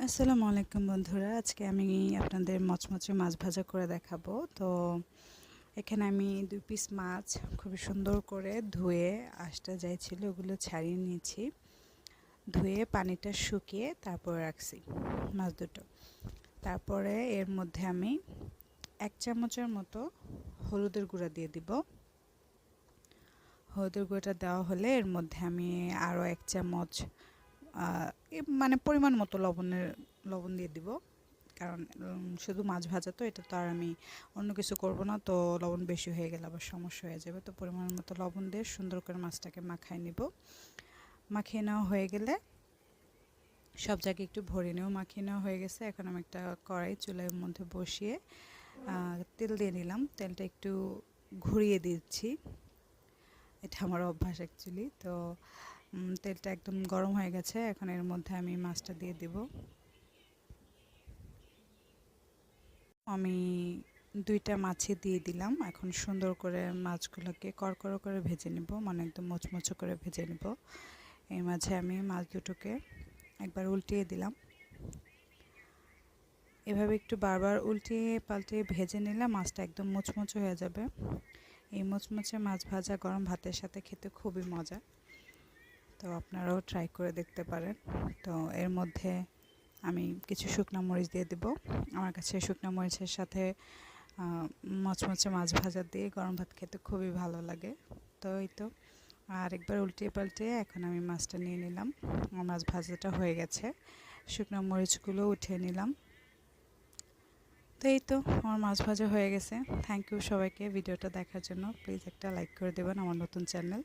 আসসালামু আলাইকুম বন্ধুরা, আজকে আমি আপনাদের মচমচে মাছ ভাজা করে দেখাবো। তো এখানে আমি 2 পিস মাছ খুবই সুন্দর করে ধুয়ে আঁশটা যাই ছিল ওগুলো ছাড়িয়ে নিয়েছি। ধুয়ে পানিটা শুকিয়ে তারপর রাখছি মাছ দুটো। তারপরে এর মধ্যে আমি 1 চামচের মতো হলুদের গুঁড়া দিয়ে দিব। হলুদের গুঁড়াটা দেওয়া হলে এর মধ্যে আমি আরও 1 চামচ মানে পরিমাণ মতো লবণ দিয়ে দিব। কারণ শুধু মাছ ভাজা তো, এটা তো আর আমি অন্য কিছু করব না, তো লবণ বেশি হয়ে গেলে আবার সমস্যা হয়ে যাবে। তো পরিমাণ মতো লবণ দিয়ে সুন্দর করে মাছটাকে মাখায় নিব। মাখিয়ে নেওয়া হয়ে গেলে সব জায়গায় একটু ভরে নেব। মাখিয়ে নেওয়া হয়ে গেছে। এখন আমি একটা কড়াই চুলার মধ্যে বসিয়ে তেল দিয়ে নিলাম। তেলটা একটু ঘুরিয়ে দিচ্ছি, এটা আমার অভ্যাস অ্যাকচুয়ালি। তো তেলটা একদম গরম হয়ে গেছে। এখন এর মধ্যে আমি মাছটা দিয়ে দিব। আমি 2টা মাছই দিয়ে দিলাম। এখন সুন্দর করে মাছগুলোকে কড়কড় করে ভেজে নেব, মানে একদম মুচমুচে করে ভেজে নেব। এর মাঝে আমি মাছ দুটোকে একবার উল্টিয়ে দিলাম। এভাবে একটু বারবার উল্টিয়ে পাল্টিয়ে ভেজে নিলে মাছটা একদম মুচমুচে হয়ে যাবে। এই মুচমুচে মাছ ভাজা গরম ভাতের সাথে খেতে খুবই মজা। তো আপনারাও ট্রাই করে দেখতে পারেন। তো এর মধ্যে আমি কিছু শুকনো মরিচ দিয়ে দেব। আমার কাছে শুকনো মরিচের সাথে মচমচে মাছ ভাজা দিয়ে গরম ভাত খেতে খুবই ভালো লাগে। তো এই তো আরেকবার উল্টিয়ে পাল্টিয়ে এখন আমি মাছটা নিয়ে নিলাম। আমার মাছ ভাজাটা হয়ে গেছে। শুকনো মরিচগুলো উঠিয়ে নিলাম। তো এই তো আমার মাছ ভাজা হয়ে গেছে। থ্যাংক ইউ সবাইকে ভিডিওটা দেখার জন্য। প্লিজ একটা লাইক করে দেবেন আমার নতুন চ্যানেল।